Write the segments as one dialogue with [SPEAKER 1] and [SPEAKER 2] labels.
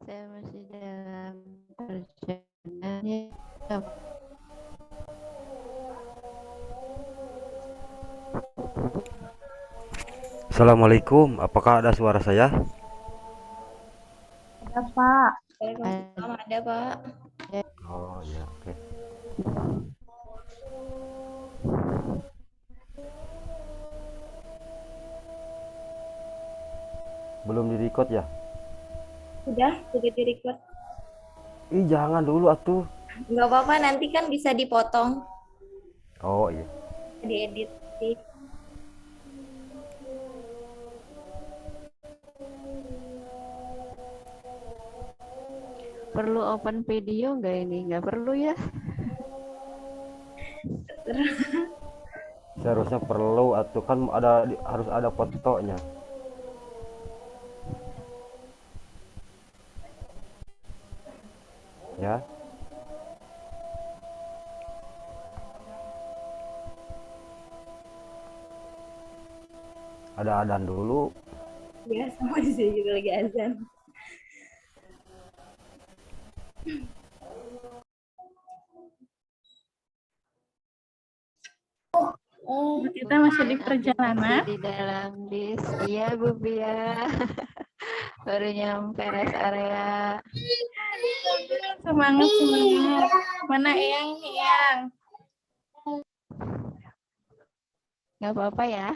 [SPEAKER 1] Saya masih dalam perjalanan ya.
[SPEAKER 2] Assalamualaikum, apakah ada suara saya?
[SPEAKER 3] Ada Pak,
[SPEAKER 1] Ada,
[SPEAKER 3] Waalaikumsalam ada Pak.
[SPEAKER 2] Oh ya, oke. Belum di record ya?
[SPEAKER 3] Sudah di record.
[SPEAKER 2] Ih, jangan dulu atuh.
[SPEAKER 3] Nggak apa-apa, nanti kan bisa dipotong,
[SPEAKER 2] Oh iya.
[SPEAKER 3] diedit sih.
[SPEAKER 1] perlu open video nggak ini? Nggak perlu ya.
[SPEAKER 2] Seharusnya perlu atuh kan harus ada fotonya. Ya. Ada adan dulu.
[SPEAKER 3] Ya, sama di sini juga lagi azan. Oh,
[SPEAKER 1] Bu
[SPEAKER 3] kita masih di
[SPEAKER 1] Aku masih
[SPEAKER 3] perjalanan.
[SPEAKER 1] di dalam bis. Iya Bu Bia. Baru nyampe rest area.
[SPEAKER 3] Semangat, semangat. Mana Eyang nih, Eyang?
[SPEAKER 1] Nggak apa-apa ya.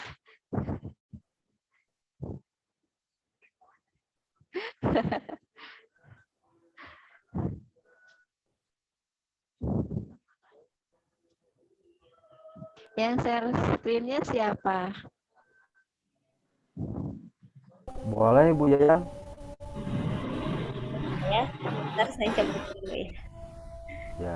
[SPEAKER 1] Yang share screen-nya siapa?
[SPEAKER 2] Boleh Bu Yayang?
[SPEAKER 3] Ya, bentar saya cabut dulu ya.
[SPEAKER 2] Ya.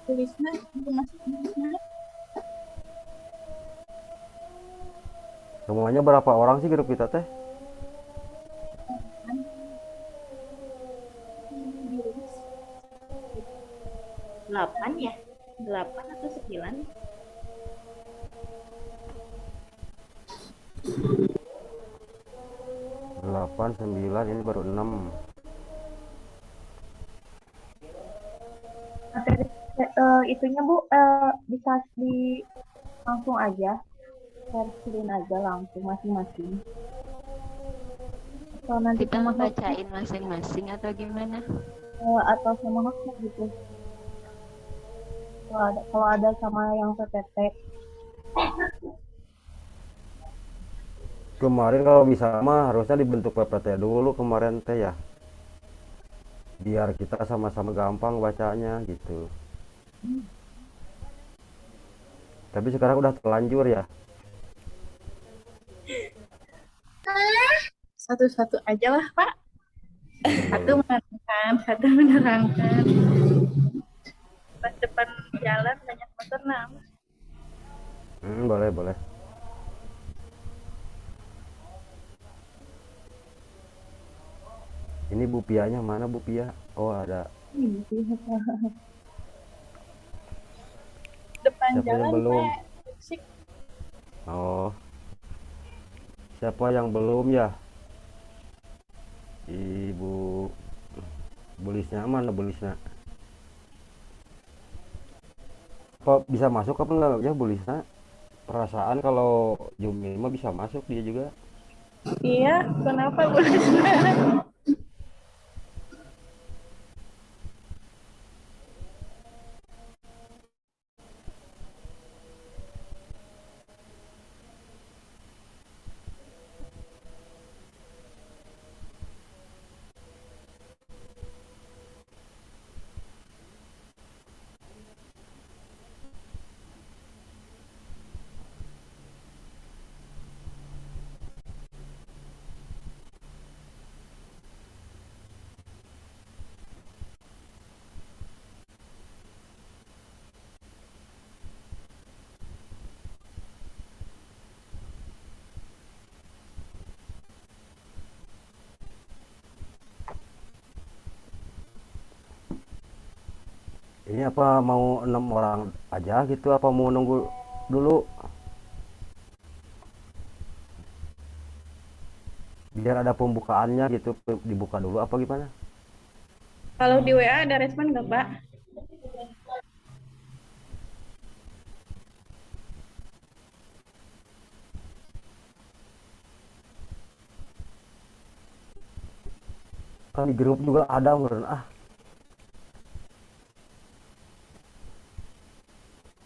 [SPEAKER 3] Tulisnya, masuk tulisnya.
[SPEAKER 2] Semuanya berapa orang sih grup kita teh?
[SPEAKER 3] 8 ya? 8 atau 9?
[SPEAKER 2] 8, 9, ini baru 6.
[SPEAKER 3] Materi itunya Bu, bisa di langsung aja, share screen aja langsung masing-masing. Atau nanti
[SPEAKER 1] Kita
[SPEAKER 3] sama hotspot
[SPEAKER 1] ngebacain masing-masing atau gimana?
[SPEAKER 3] atau sama hotspot gitu. Kalau ada sama yang PPT.
[SPEAKER 2] Kemarin kalau bisa mah harusnya dibentuk PPT dulu kemarin teh ya. Biar kita sama-sama gampang bacanya gitu. Tapi sekarang udah terlanjur ya.
[SPEAKER 3] Satu-satu aja lah Pak. Satu
[SPEAKER 2] Iya.
[SPEAKER 3] menerangkan, satu menerangkan. Pas depan jalan banyak motor nah.
[SPEAKER 2] Boleh, boleh. Ini Bu Pianya mana Bu Pia? Oh, ada.
[SPEAKER 3] Depan
[SPEAKER 2] Siapa yang
[SPEAKER 3] jalan
[SPEAKER 2] belum?
[SPEAKER 3] Pak. Sik.
[SPEAKER 2] Oh, siapa yang belum ya? Ibu Bulisnya mana Bulisnya? Apa bisa masuk apa enggak ya Bulisnya? Perasaan kalau Jumi mah bisa masuk dia juga.
[SPEAKER 3] Iya, kenapa Bu?
[SPEAKER 2] Ini apa mau 6 orang aja gitu apa mau nunggu dulu? biar ada pembukaannya gitu, dibuka dulu apa gimana?
[SPEAKER 3] Kalau di WA ada respon nggak, Pak?
[SPEAKER 2] Kan di grup juga ada meureun ah.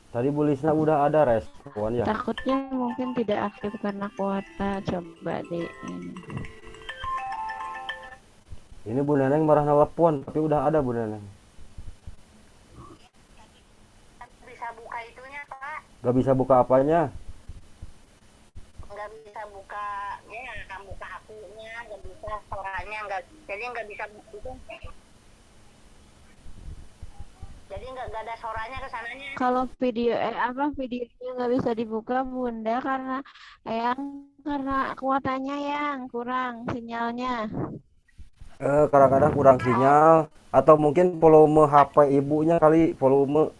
[SPEAKER 2] Tadi Bu Lisna udah ada respon ya.
[SPEAKER 1] Takutnya mungkin tidak aktif karena kuota. Coba di ini.
[SPEAKER 2] Ini Bu Neneng marah nelpon, tapi udah ada Bu Neneng.
[SPEAKER 4] Bisa buka itunya Pak,
[SPEAKER 2] Gak bisa buka apanya?
[SPEAKER 4] nggak bisa buka ya, nggak buka akunnya, nggak bisa suaranya, nggak, jadi nggak bisa itu, jadi nggak ada suaranya ke sananya.
[SPEAKER 1] Kalau videonya nggak bisa dibuka Bunda karena kuotanya yang kurang sinyalnya.
[SPEAKER 2] Kadang-kadang kurang sinyal atau mungkin volume HP ibunya kali, volume.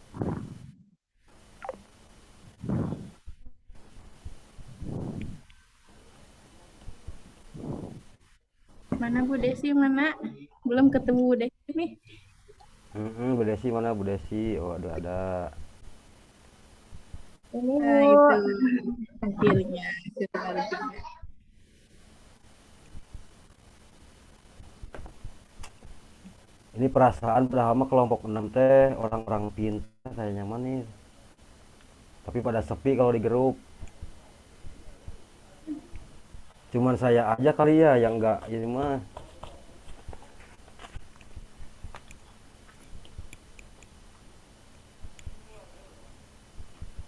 [SPEAKER 3] Mana Bu Desi, mana? Belum ketemu Bu Desi nih.
[SPEAKER 2] Bu Desi mana Bu Desi? Oh ada.
[SPEAKER 3] Ini
[SPEAKER 5] Nah,
[SPEAKER 3] Bu.
[SPEAKER 5] itu akhirnya.
[SPEAKER 2] Ini perasaan padahal mah kelompok 6 teh orang-orang pintar kayaknya mah nih. Tapi pada sepi kalau di grup. Cuman saya aja kali ya yang enggak ini mah.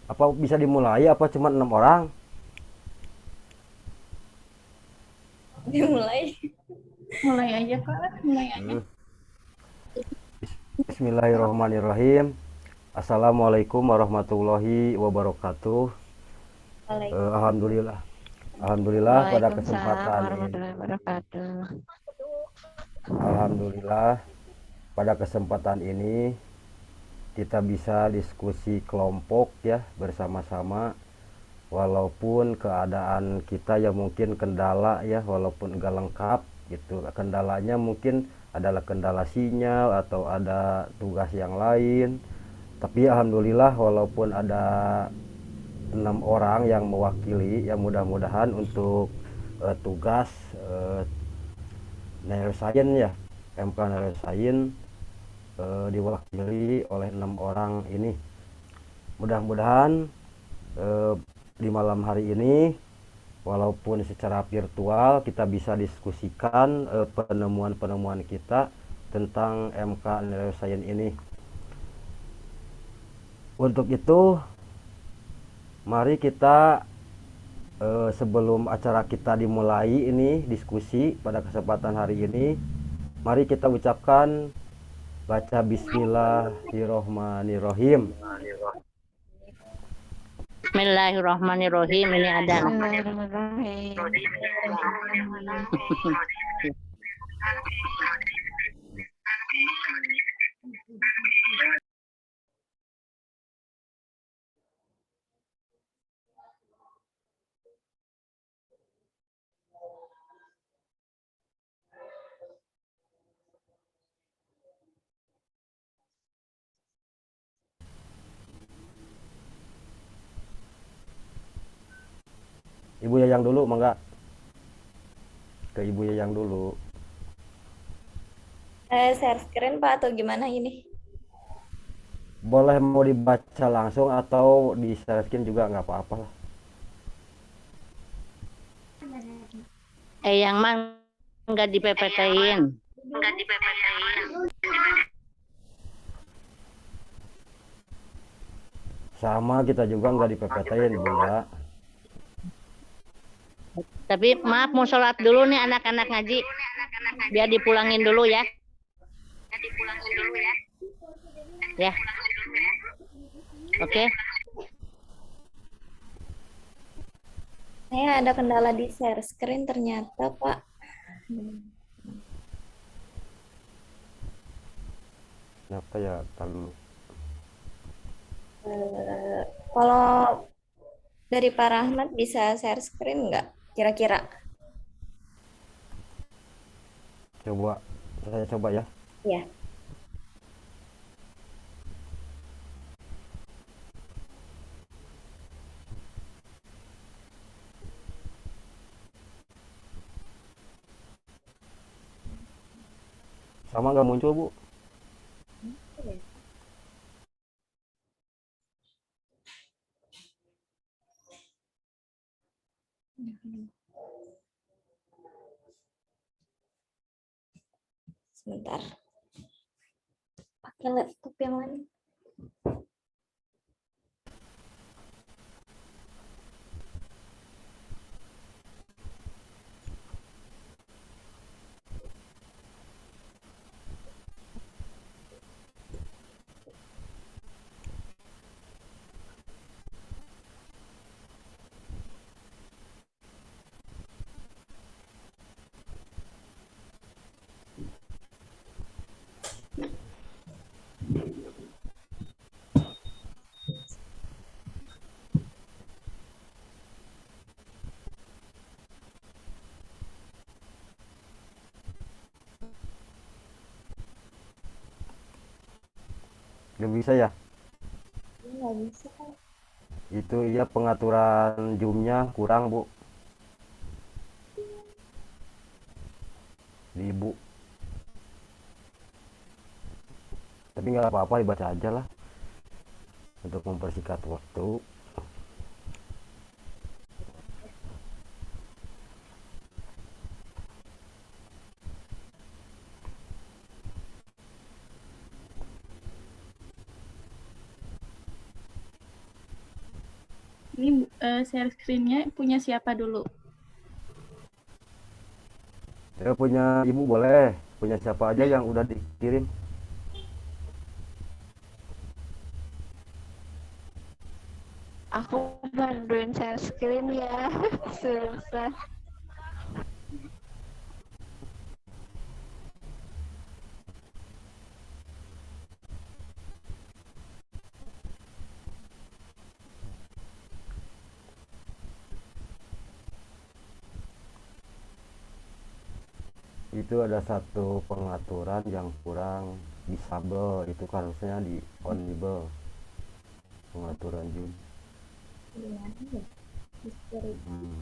[SPEAKER 2] Apa bisa dimulai apa cuma 6 orang?
[SPEAKER 5] Dimulai.
[SPEAKER 3] Mulai aja, Kak. Mulai aja.
[SPEAKER 2] Bismillahirrahmanirrahim. Assalamualaikum warahmatullahi wabarakatuh. Alhamdulillah. Alhamdulillah pada
[SPEAKER 1] Waalaikumsalam
[SPEAKER 2] kesempatan ini.
[SPEAKER 1] warahmatullahi wabarakatuh.
[SPEAKER 2] Alhamdulillah pada kesempatan ini kita bisa diskusi kelompok ya bersama-sama, walaupun keadaan kita ya mungkin kendala ya, walaupun enggak lengkap gitu. Kendalanya mungkin adalah kendala sinyal atau ada tugas yang lain. Tapi alhamdulillah walaupun ada 6 orang yang mewakili, ya mudah-mudahan untuk tugas neuroscience ya, MK Neuroscience diwakili oleh 6 orang ini. Mudah-mudahan di malam hari ini walaupun secara virtual kita bisa diskusikan penemuan-penemuan kita tentang MK Neuroscience ini. Untuk itu mari kita sebelum acara kita dimulai ini diskusi pada kesempatan hari ini, mari kita ucapkan baca Bismillahirrohmanirrohim.
[SPEAKER 4] Bismillahirrahmanirrahim, ini ada.
[SPEAKER 1] Bismillahirrahmanirrahim.
[SPEAKER 2] Ibu Yayang dulu, mangga. Ke Ibu Yayang dulu.
[SPEAKER 5] Share screen Pak atau gimana ini?
[SPEAKER 2] Boleh mau dibaca langsung atau di share screen juga nggak apa-apa lah.
[SPEAKER 4] Yang mah nggak dipepetain. Nggak dipepetain.
[SPEAKER 2] Sama kita juga nggak dipepetain Bunda.
[SPEAKER 4] Tapi maaf mau sholat dulu nih anak-anak ngaji. Biar dipulangin dulu ya. Ya. Oke.
[SPEAKER 5] Saya ada kendala di share screen ternyata Pak.
[SPEAKER 2] Kenapa ya kalau
[SPEAKER 5] Kalau dari Pak Rahmat bisa share screen nggak kira-kira?
[SPEAKER 2] Coba saya coba ya.
[SPEAKER 5] Ya.
[SPEAKER 2] Sama nggak muncul, Bu?
[SPEAKER 5] Sebentar. Pakai laptop yang lain.
[SPEAKER 2] Nggak bisa ya?
[SPEAKER 5] Ini nggak bisa kan?
[SPEAKER 2] Itu ya pengaturan zoomnya kurang, Bu. Di Ibu. Tapi nggak apa-apa, dibaca aja lah. Untuk mempersingkat waktu.
[SPEAKER 6] Ini share screen-nya punya siapa dulu?
[SPEAKER 2] Ya punya Ibu boleh. Punya siapa aja yang udah dikirim.
[SPEAKER 1] Aku bantuin share screen ya. Susah.
[SPEAKER 2] Itu ada satu pengaturan yang kurang disable. Itu harusnya di onable. Pengaturan zoom.
[SPEAKER 5] Gimana ya? History.
[SPEAKER 2] Hmm.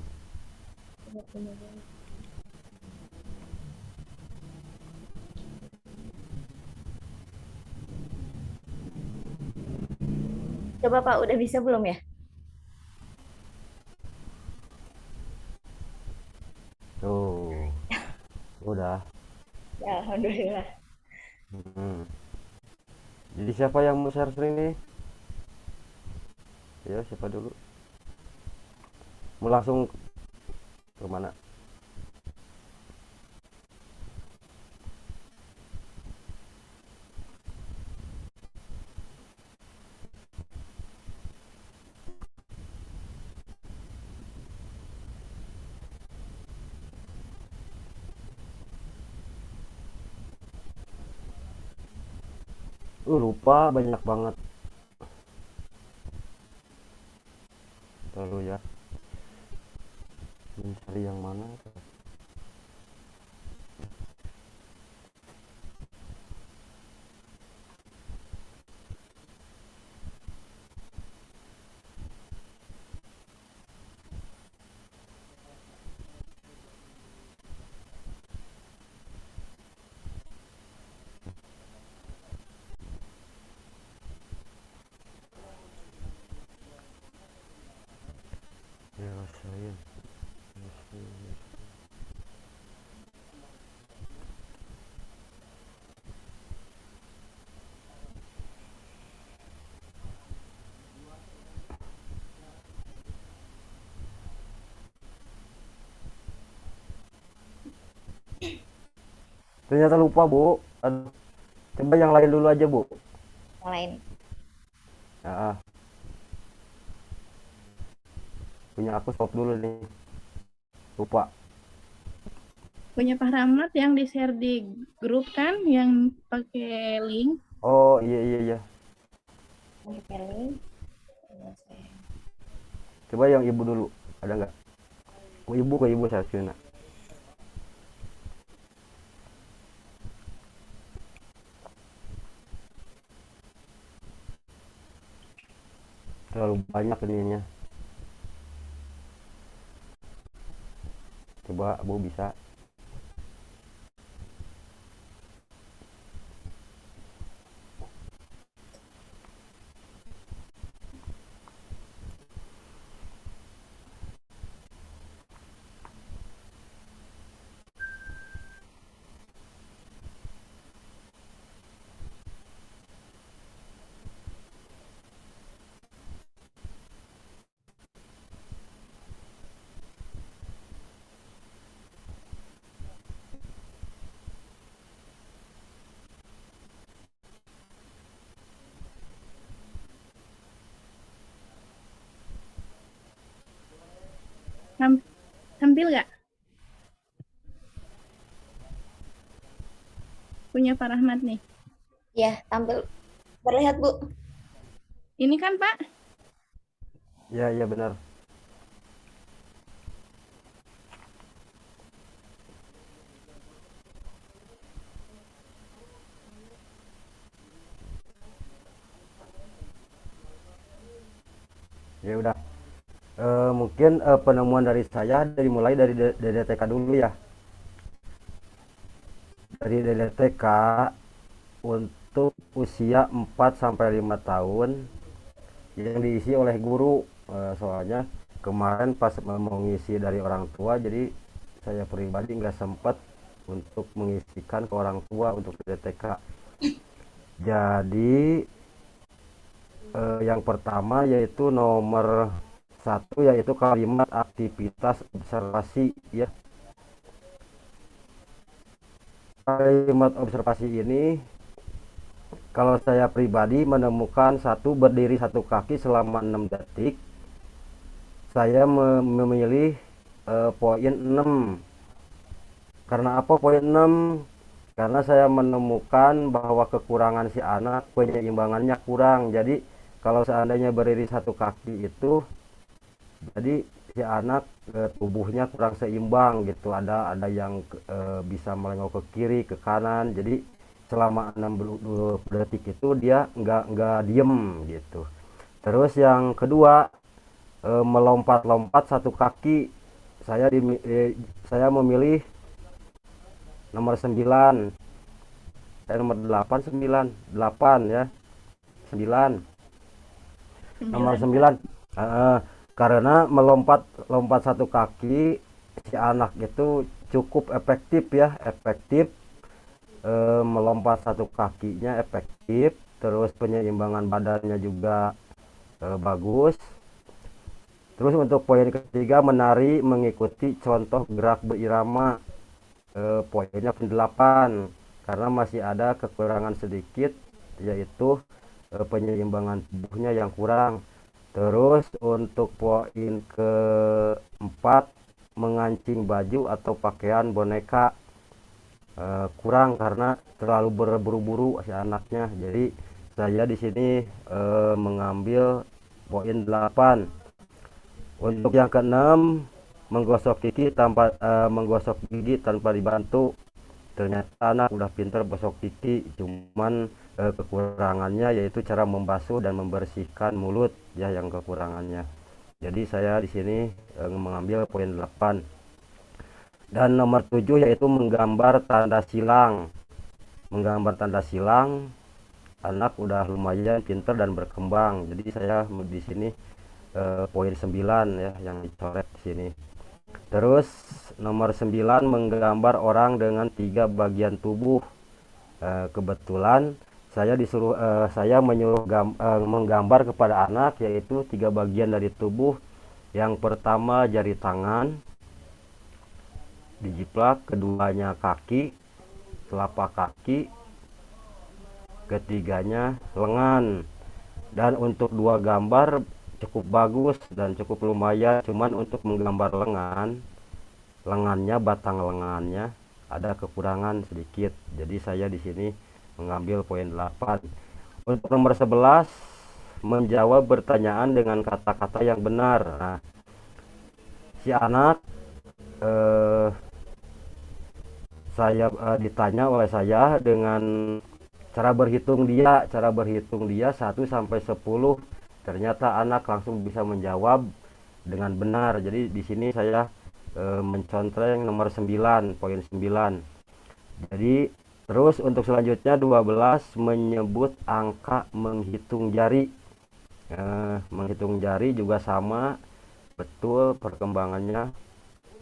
[SPEAKER 5] Coba Pak, udah bisa belum ya?
[SPEAKER 2] Tuh. Udah.
[SPEAKER 5] Ya, alhamdulillah.
[SPEAKER 2] Hmm. Jadi siapa yang mau share screen nih? Ya, siapa dulu? Mau langsung ke mana? Lupa banyak banget. Lalu ya. Mencari yang mana? Ya, saya. Ternyata lupa, Bu. Coba yang lain dulu aja, Bu.
[SPEAKER 5] Yang lain.
[SPEAKER 2] Ya, punya aku stop dulu nih. Lupa.
[SPEAKER 6] Punya Pak Rahmat yang di-share di grup kan, yang pakai link.
[SPEAKER 2] Oh, iya iya iya.
[SPEAKER 5] Yang pilih.
[SPEAKER 2] Coba yang Ibu dulu. Ada nggak? Ke Ibu share screen. banyak ininya. Coba Bu bisa.
[SPEAKER 6] Tampil nggak? Punya Pak Rahmat nih.
[SPEAKER 5] Ya, tampil. Terlihat, Bu.
[SPEAKER 6] Ini kan Pak?
[SPEAKER 2] Ya, iya benar. Ya udah. Mungkin penemuan dari saya dimulai dari DDTK dulu ya. Dari DDTK untuk usia 4 sampai 5 tahun yang diisi oleh guru. Soalnya kemarin pas mau ngisi dari orang tua, jadi saya pribadi nggak sempat untuk mengisikan ke orang tua untuk DDTK. Jadi yang pertama yaitu nomor 1 yaitu kalimat aktivitas observasi ya. Kalimat observasi ini kalau saya pribadi menemukan satu berdiri satu kaki selama 6 detik. Saya memilih poin 6. Karena apa poin 6? Karena saya menemukan bahwa kekurangan si anak penyeimbangannya kurang. Jadi kalau seandainya berdiri satu kaki itu, jadi si anak tubuhnya kurang seimbang gitu. Ada yang bisa melengok ke kiri ke kanan. Jadi selama 6 detik itu dia nggak diem gitu. Terus yang kedua melompat-lompat satu kaki. Saya memilih nomor 9. Nomor 8 9 8 ya. 9. Nomor 9. Karena melompat satu kaki si anak itu cukup efektif ya, melompat satu kakinya efektif, terus penyeimbangan badannya juga bagus. Terus untuk poin ketiga menari mengikuti contoh gerak berirama, poinnya 8 karena masih ada kekurangan sedikit yaitu penyeimbangan tubuhnya yang kurang. Terus untuk poin keempat mengancing baju atau pakaian boneka kurang karena terlalu berburu-buru si anaknya. Jadi saya di sini mengambil poin 8. Untuk yang keenam menggosok gigi tanpa dibantu. Ternyata anak udah pintar gosok gigi, cuman kekurangannya yaitu cara membasuh dan membersihkan mulut ya yang kekurangannya. Jadi saya di sini mengambil poin 8. Dan nomor 7 yaitu menggambar tanda silang. Menggambar tanda silang, anak udah lumayan pintar dan berkembang. Jadi saya di sini poin 9 ya yang dicoret di sini. Terus nomor 9 menggambar orang dengan 3 bagian tubuh. Kebetulan saya menyuruh menggambar kepada anak yaitu 3 bagian dari tubuh. Yang pertama jari tangan dijiplak, keduanya kaki, telapak kaki, ketiganya lengan. Dan untuk 2 gambar cukup bagus dan cukup lumayan, cuman untuk menggambar lengannya, batang lengannya ada kekurangan sedikit. Jadi saya di sini mengambil poin 8. Untuk nomor 11 menjawab pertanyaan dengan kata-kata yang benar. Nah, si anak ditanya oleh saya dengan cara berhitung dia 1 sampai 10. ternyata anak langsung bisa menjawab dengan benar. Jadi di sini saya mencontreng nomor 9, poin 9. Jadi terus untuk selanjutnya 12 menyebut angka menghitung jari. Menghitung jari juga sama, betul perkembangannya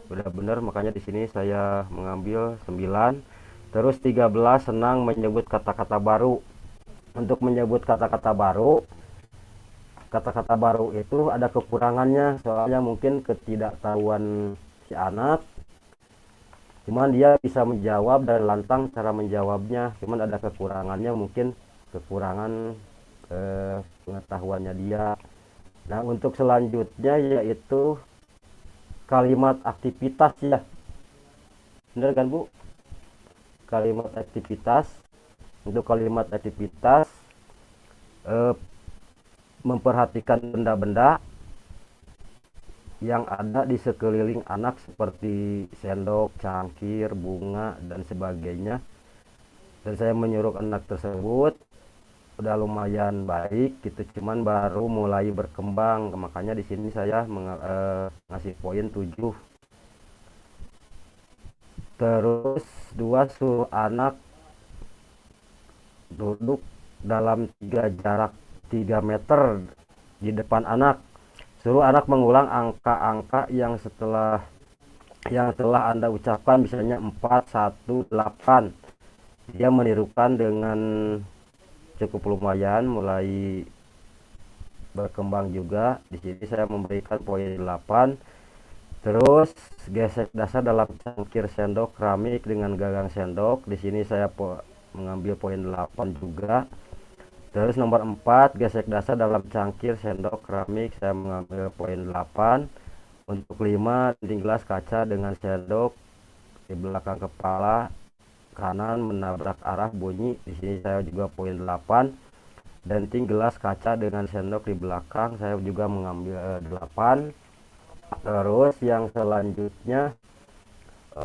[SPEAKER 2] udah benar, makanya di sini saya mengambil 9. Terus 13 senang menyebut kata-kata baru. Untuk menyebut kata-kata baru itu ada kekurangannya, soalnya mungkin ketidaktahuan si anak, cuman dia bisa menjawab dan lantang cara menjawabnya, cuman ada kekurangannya, mungkin kekurangan pengetahuannya dia. Nah untuk selanjutnya yaitu kalimat aktivitas ya, bener kan Bu? Kalimat aktivitas. Untuk kalimat aktivitas memperhatikan benda-benda yang ada di sekeliling anak seperti sendok, cangkir, bunga dan sebagainya. Dan saya menyuruh anak tersebut udah lumayan baik gitu, cuman baru mulai berkembang, makanya di sini saya ngasih poin 7. Terus 2 suruh anak duduk dalam jarak 3 meter di depan anak. Suruh anak mengulang angka-angka yang telah Anda ucapkan, misalnya 4, 1, 8. Dia menirukan dengan cukup lumayan, mulai berkembang juga. Di sini saya memberikan poin 8. Terus gesek dasar dalam cangkir sendok keramik dengan gagang sendok. Di sini saya mengambil poin 8 juga. Terus nomor 4 gesek dasar dalam cangkir sendok keramik, saya mengambil poin 8. Untuk 5 dinding gelas kaca dengan sendok di belakang kepala kanan menabrak arah bunyi. Di sini saya juga poin 8. Denting gelas kaca dengan sendok di belakang, saya juga mengambil 8. Terus yang selanjutnya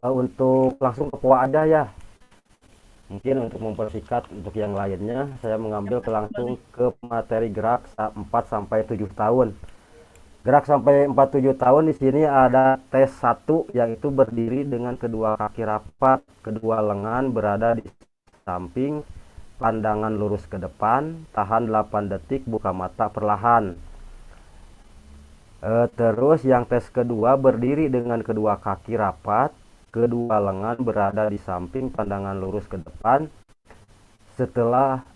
[SPEAKER 2] untuk langsung ke poa aja ya. Mungkin untuk mempersingkat untuk yang lainnya, saya mengambil langsung ke materi gerak 4 sampai 7 tahun. Gerak sampai 4-7 tahun di sini ada tes 1, yaitu berdiri dengan kedua kaki rapat, kedua lengan berada di samping, pandangan lurus ke depan, tahan 8 detik, buka mata perlahan. Terus yang tes kedua berdiri dengan kedua kaki rapat, kedua lengan berada di samping, pandangan lurus ke depan. Setelah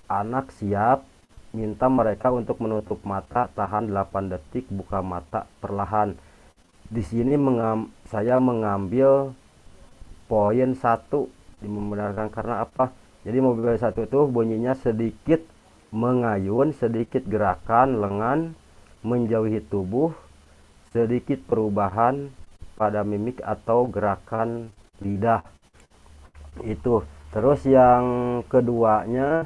[SPEAKER 2] anak siap, minta mereka untuk menutup mata, tahan 8 detik, buka mata perlahan. Di sini saya mengambil poin 1 membenarkan, karena apa? Jadi mobil 1 itu bunyinya sedikit mengayun, sedikit gerakan lengan menjauhi tubuh, sedikit perubahan pada mimik atau gerakan lidah. Itu. Terus yang keduanya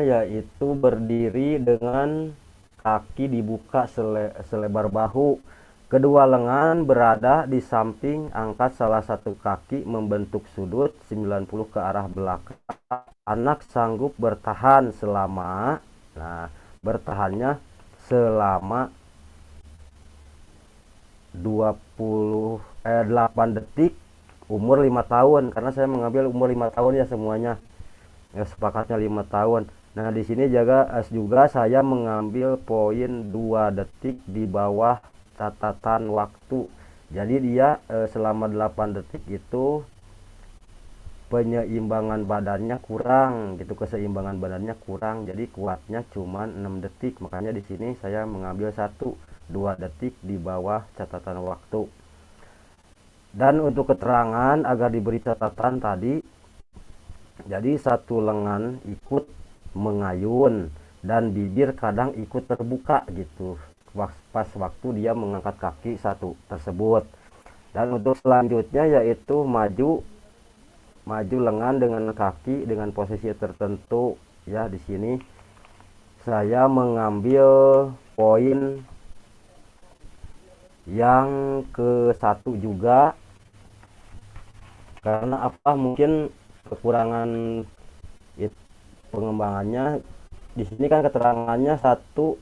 [SPEAKER 2] yaitu berdiri dengan kaki dibuka selebar bahu, kedua lengan berada di samping, angkat salah satu kaki membentuk sudut 90 ke arah belakang. Anak sanggup bertahan selama, bertahannya selama 8 detik, umur 5 tahun, karena saya mengambil umur 5 tahun ya semuanya. Ya, sepakatnya 5 tahun. Nah, di sini juga saya mengambil poin 2 detik di bawah catatan waktu. Jadi dia selama 8 detik itu penyeimbangan badannya kurang gitu, keseimbangan badannya kurang, jadi kuatnya cuma 6 detik. Makanya di sini saya mengambil 2 detik di bawah catatan waktu. Dan untuk keterangan agar diberi catatan tadi, jadi satu lengan ikut mengayun dan bibir kadang ikut terbuka gitu pas waktu dia mengangkat kaki 1 tersebut. Dan untuk selanjutnya yaitu maju lengan dengan kaki dengan posisi tertentu ya. Di sini saya mengambil poin yang ke-1 juga, karena apa, mungkin kekurangan pengembangannya di sini kan keterangannya satu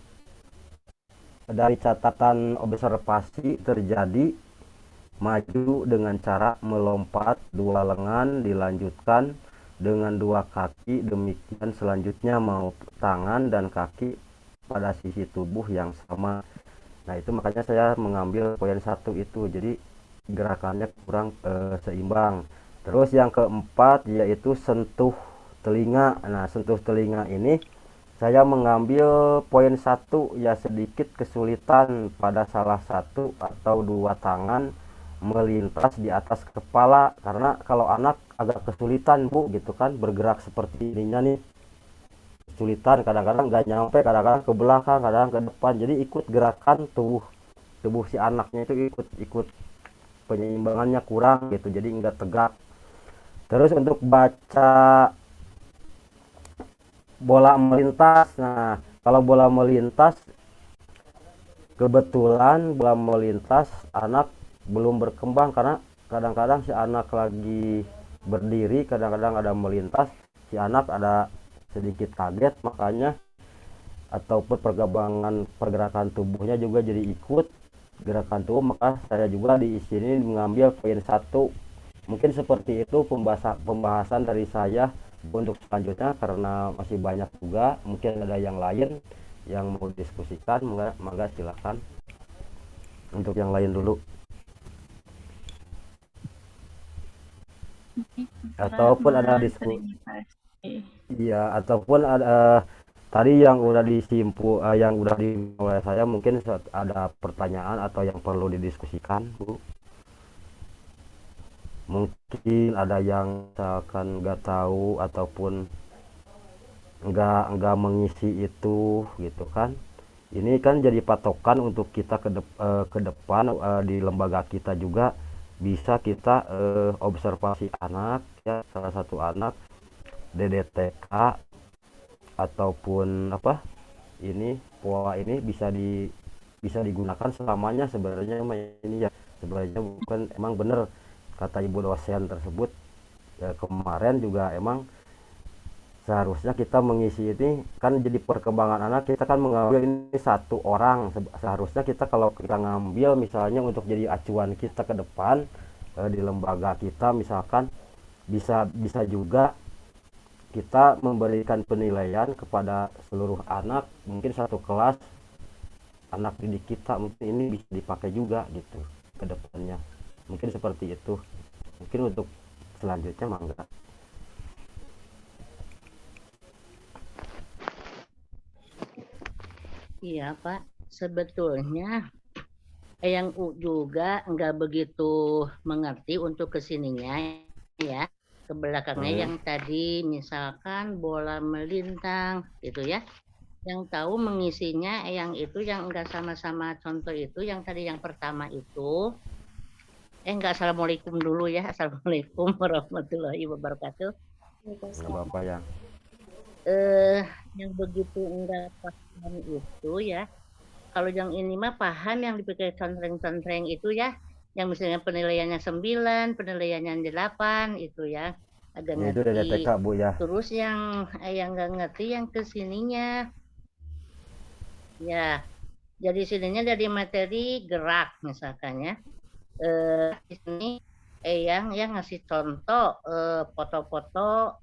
[SPEAKER 2] dari catatan observasi terjadi maju dengan cara melompat dua lengan dilanjutkan dengan dua kaki, demikian selanjutnya mau tangan dan kaki pada sisi tubuh yang sama. Nah itu makanya saya mengambil poin satu itu, jadi gerakannya kurang seimbang. Terus yang keempat yaitu sentuh telinga. Nah sentuh telinga ini saya mengambil poin satu, ya sedikit kesulitan pada salah satu atau dua tangan melintas di atas kepala, karena kalau anak agak kesulitan Bu gitu kan, bergerak seperti ininya nih kesulitan, kadang-kadang nggak nyampe, kadang-kadang ke belakang, kadang ke depan, jadi ikut gerakan tubuh si anaknya itu ikut penyeimbangannya kurang gitu, jadi nggak tegak. Terus untuk baca bola melintas, nah kalau bola melintas kebetulan bola melintas anak belum berkembang, karena kadang-kadang si anak lagi berdiri, kadang-kadang ada melintas, si anak ada sedikit kaget, makanya ataupun pergerakan tubuhnya juga jadi ikut gerakan tubuh, maka saya juga di sini mengambil poin satu. Mungkin seperti itu pembahasan dari saya. Untuk selanjutnya karena masih banyak juga, mungkin ada yang lain yang mau diskusikan, mangga silakan. Untuk yang lain dulu. Ataupun ada diskusi. Iya, ataupun ada tadi yang udah yang udah dimulai saya, mungkin ada pertanyaan atau yang perlu didiskusikan, Bu. Mungkin ada yang misalkan nggak tahu ataupun nggak mengisi itu gitu kan. Ini kan jadi patokan untuk kita ke depan di lembaga kita juga bisa kita observasi anak ya, salah satu anak DDTK ataupun apa ini pola ini bisa digunakan selamanya sebenarnya. Ini ya sebenarnya bukan, emang bener kata ibu dosen tersebut ya, kemarin juga emang seharusnya kita mengisi ini kan, jadi perkembangan anak kita kan mengambil ini satu orang, seharusnya kita kalau kita ngambil misalnya untuk jadi acuan kita ke depan di lembaga kita, misalkan bisa juga kita memberikan penilaian kepada seluruh anak, mungkin satu kelas anak didik kita, mungkin ini bisa dipakai juga gitu ke depannya. Mungkin seperti itu. Mungkin untuk selanjutnya mangga.
[SPEAKER 4] Iya Pak, sebetulnya yang juga nggak begitu mengerti untuk kesininya ya, ke belakangnya yang tadi misalkan bola melintang gitu ya, yang tahu mengisinya yang itu yang enggak sama-sama contoh itu yang tadi yang pertama itu enggak, assalamualaikum dulu ya, assalamualaikum warahmatullahi wabarakatuh.
[SPEAKER 2] Nggak apa-apa ya.
[SPEAKER 4] Yang begitu enggak paham itu ya, kalau yang ini mah paham yang dipakai contreng-contreng itu ya, yang misalnya penilaiannya 9, penilaiannya 8 itu ya, agak
[SPEAKER 2] Ini itu
[SPEAKER 4] ngerti.
[SPEAKER 2] DDTK Bu ya.
[SPEAKER 4] Terus yang nggak ngerti yang kesininya ya, jadi sininya dari materi gerak misalkan ya, di sini yang ngasih contoh foto-foto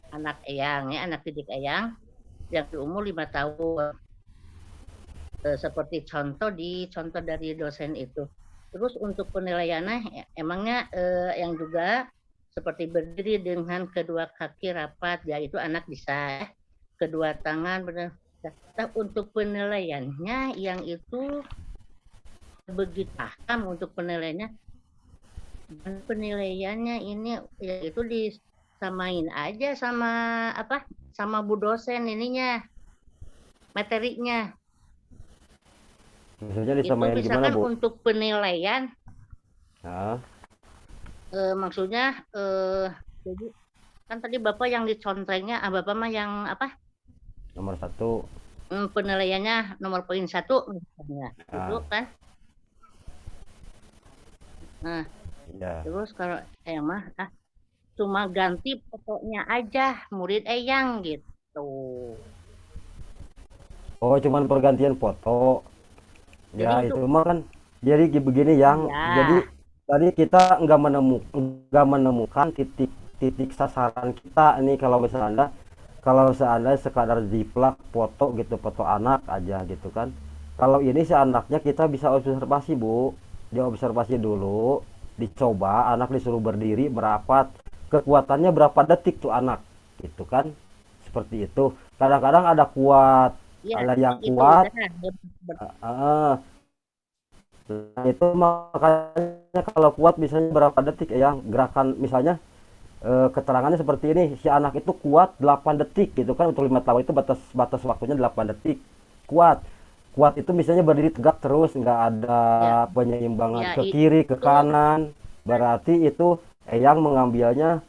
[SPEAKER 4] anak Eyang ya, anak didik Eyang yang di umur 5 tahun. Seperti contoh dari dosen itu. Terus untuk penilaiannya emangnya yang juga seperti berdiri dengan kedua kaki rapat, yaitu anak bisa kedua tangan benar. Nah, untuk penilaiannya yang itu begitu paham untuk penilaiannya. Dan penilaiannya ini yaitu disamain aja sama apa? Sama Bu dosen ininya. Materinya.
[SPEAKER 2] Maksudnya
[SPEAKER 4] Itu
[SPEAKER 2] disamain gimana
[SPEAKER 4] misalkan
[SPEAKER 2] Bu?
[SPEAKER 4] untuk penilaian
[SPEAKER 2] Nah,
[SPEAKER 4] maksudnya jadi kan tadi Bapak yang dicontrengnya, Bapak mah yang apa?
[SPEAKER 2] nomor 1.
[SPEAKER 4] Penilaiannya nomor poin 1 misalnya. Itu kan. Nah,
[SPEAKER 2] Iya.
[SPEAKER 4] terus kalau yang mah cuma ganti fotonya aja murid Eyang gitu.
[SPEAKER 2] Oh, cuman pergantian foto. Ya,
[SPEAKER 4] Jadi
[SPEAKER 2] itu mah kan jadi begini yang jadi
[SPEAKER 4] ya,
[SPEAKER 2] tadi kita nggak menemukan titik sasaran kita ini kalau seandainya sekadar jiplak foto gitu, foto anak aja gitu kan. Kalau ini si anaknya kita bisa observasi, Bu. Diobservasi dulu, dicoba anak disuruh berdiri merapat. Kekuatannya berapa detik tuh anak gitu kan. Seperti itu. Kadang-kadang
[SPEAKER 4] ya
[SPEAKER 2] ada yang
[SPEAKER 4] itu
[SPEAKER 2] kuat.
[SPEAKER 4] udah
[SPEAKER 2] Heeh. Nah, itu makanya kalau kuat misalnya berapa detik ya gerakan misalnya keterangannya seperti ini, si anak itu kuat 8 detik gitu kan, untuk 5 tahun itu batas batas waktunya 8 detik. Kuat. Kuat itu misalnya berdiri tegak terus, nggak ada
[SPEAKER 4] ya
[SPEAKER 2] penyeimbangan
[SPEAKER 4] ya
[SPEAKER 2] ke kiri, ke
[SPEAKER 4] itu
[SPEAKER 2] kanan. Berarti itu yang mengambilnya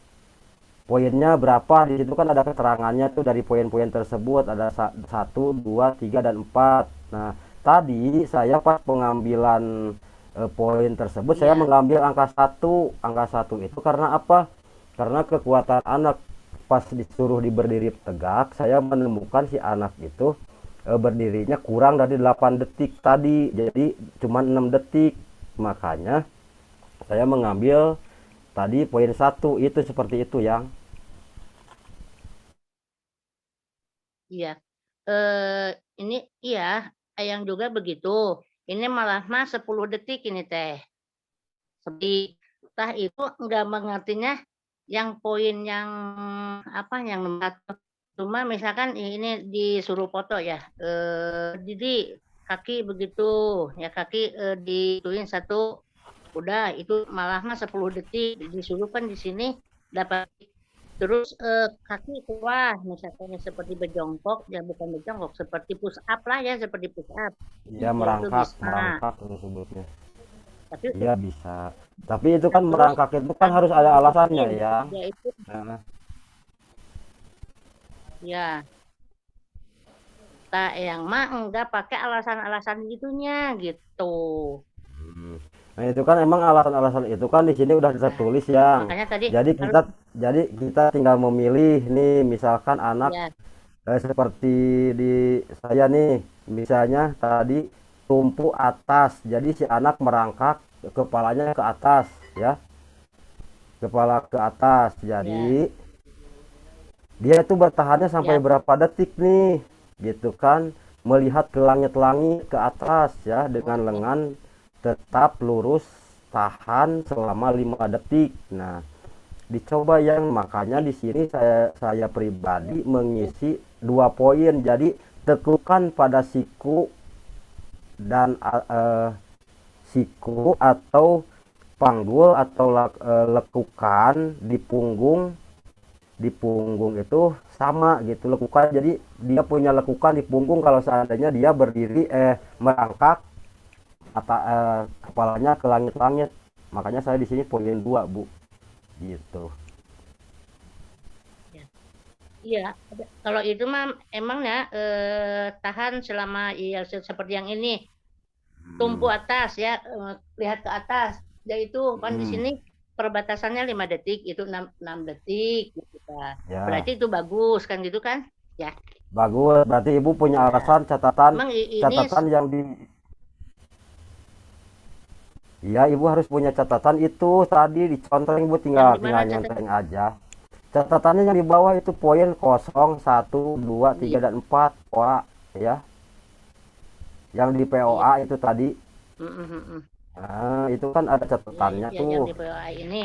[SPEAKER 2] poinnya berapa. Di situ kan ada keterangannya tuh dari poin-poin tersebut ada 1, 2, 3, dan 4. Nah, tadi saya pas pengambilan poin tersebut saya
[SPEAKER 4] ya
[SPEAKER 2] mengambil angka satu itu karena apa? Karena kekuatan anak pas disuruh berdiri tegak, saya menemukan si anak itu berdirinya kurang dari 8 detik tadi, jadi cuma 6 detik. Makanya saya mengambil tadi poin satu itu seperti itu yang.
[SPEAKER 4] iya. Ini iya, Eyang juga begitu. Ini malah mah 10 detik ini teh. Seperti tah itu nggak mengertinya yang poin yang apa yang nomor 1. Cuma misalkan ini disuruh foto ya. Jadi kaki begitu, ya kaki dituin satu, udah itu malah mah 10 detik disuruh kan di sini dapat. Terus kaki wah misalkan seperti berjongkok, ya bukan berjongkok, seperti push up lah ya, seperti push up.
[SPEAKER 2] Ya
[SPEAKER 4] Ya itu
[SPEAKER 2] merangkak,
[SPEAKER 4] bisa.
[SPEAKER 2] merangkak disebutnya.
[SPEAKER 4] Tapi
[SPEAKER 2] Iya bisa. Tapi itu kan
[SPEAKER 4] terus
[SPEAKER 2] merangkak itu kan harus ada alasannya
[SPEAKER 4] rutin,
[SPEAKER 2] ya.
[SPEAKER 4] yaitu
[SPEAKER 2] Nah,
[SPEAKER 4] ya tak yang mah enggak pakai alasan-alasan gitunya gitu.
[SPEAKER 2] hmm. Nah, itu kan emang alasan-alasan itu kan di sini udah
[SPEAKER 4] Nah,
[SPEAKER 2] tertulis yang.
[SPEAKER 4] makanya tadi
[SPEAKER 2] Jadi
[SPEAKER 4] harus
[SPEAKER 2] kita tinggal memilih nih misalkan anak
[SPEAKER 4] ya
[SPEAKER 2] seperti di saya nih misalnya tadi tumpu atas. Jadi si anak merangkak kepalanya ke atas ya. Kepala ke atas.
[SPEAKER 4] ya
[SPEAKER 2] Jadi dia itu bertahannya sampai
[SPEAKER 4] ya
[SPEAKER 2] berapa detik nih gitu kan, melihat ke langit-langit ke atas ya dengan lengan tetap lurus tahan selama 5 detik. Nah, dicoba yang makanya di sini saya pribadi mengisi 2 poin. Jadi tekukan pada siku dan siku atau panggul atau lekukan di punggung itu sama gitu lekukan. Jadi dia punya lekukan di punggung kalau seandainya dia berdiri merangkak kepalanya ke langit-langit. Makanya saya di sini poin 2 Bu gitu.
[SPEAKER 4] iya. Kalau itu mah emang ya tahan selama ya seperti yang ini tumpu atas ya, lihat ke atas. Yaitu kan di
[SPEAKER 2] Hmm,
[SPEAKER 4] sini perbatasannya 5 detik, itu 6 detik gitu kan.
[SPEAKER 2] ya
[SPEAKER 4] Berarti itu bagus kan gitu kan? Ya.
[SPEAKER 2] bagus, berarti Ibu punya
[SPEAKER 4] Ya.
[SPEAKER 2] alasan catatan
[SPEAKER 4] Emang ini
[SPEAKER 2] catatan yang di. Iya, Ibu harus punya catatan itu tadi dicontreng, Ibu
[SPEAKER 4] yang
[SPEAKER 2] tinggal
[SPEAKER 4] di
[SPEAKER 2] tinggal
[SPEAKER 4] mana catat?
[SPEAKER 2] nyantreng aja. Catatannya yang di bawah itu poin 0, 1, 2, 3, dan 4 POA ya. Yang di
[SPEAKER 4] Iya.
[SPEAKER 2] POA itu tadi.
[SPEAKER 4] Mm.
[SPEAKER 2] Nah, itu kan ada
[SPEAKER 4] Ya,
[SPEAKER 2] catatannya
[SPEAKER 4] ya yang
[SPEAKER 2] tuh.
[SPEAKER 4] di POA ini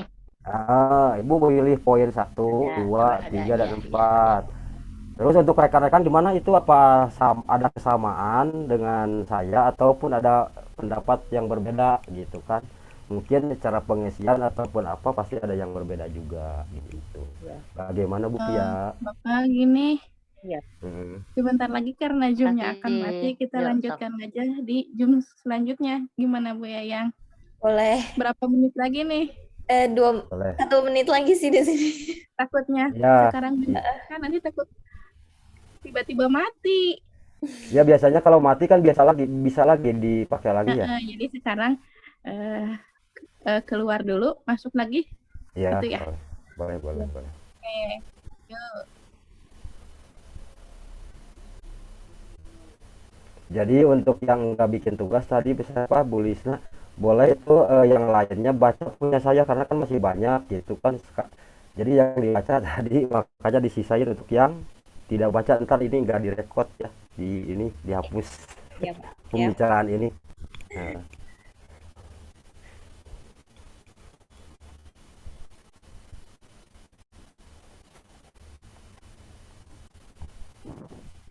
[SPEAKER 2] Ibu pilih poin satu, dua,
[SPEAKER 4] ada
[SPEAKER 2] tiga, dan
[SPEAKER 4] ya ya ya.
[SPEAKER 2] empat. Terus untuk rekan-rekan gimana itu apa ada kesamaan dengan saya ataupun ada pendapat yang berbeda gitu kan? Mungkin cara pengisian ataupun apa pasti ada yang berbeda juga gitu.
[SPEAKER 4] Ya.
[SPEAKER 2] Bagaimana Bu Pia?
[SPEAKER 6] Bapak gini,
[SPEAKER 4] Ya.
[SPEAKER 2] Hmm.
[SPEAKER 6] sebentar lagi karena Zoom-nya akan mati,
[SPEAKER 4] Kasih
[SPEAKER 6] kita
[SPEAKER 4] yuk,
[SPEAKER 6] lanjutkan aja di Zoom selanjutnya. Gimana Bu Yayang?
[SPEAKER 5] Boleh.
[SPEAKER 6] Berapa menit lagi nih?
[SPEAKER 5] 1
[SPEAKER 2] Boleh.
[SPEAKER 5] menit lagi sih di sini.
[SPEAKER 6] Takutnya
[SPEAKER 2] Ya,
[SPEAKER 6] sekarang kan nanti takut tiba-tiba mati.
[SPEAKER 2] ya biasanya kalau mati kan bisa lagi dipakai lagi ya.
[SPEAKER 6] Jadi sekarang keluar dulu, masuk lagi,
[SPEAKER 2] Ya,
[SPEAKER 6] gitu ya.
[SPEAKER 2] Boleh, boleh, boleh.
[SPEAKER 6] Oke, yuk.
[SPEAKER 2] Jadi untuk yang nggak bikin tugas tadi bisa apa Bu Lisna, boleh itu yang lainnya baca punya saya karena kan masih banyak gitu kan. Jadi yang dibaca tadi makanya disisain untuk yang tidak baca, ntar ini nggak direkod ya, di ini dihapus
[SPEAKER 5] Ya, Pak. Ya.
[SPEAKER 2] pembicaraan ini. Nah,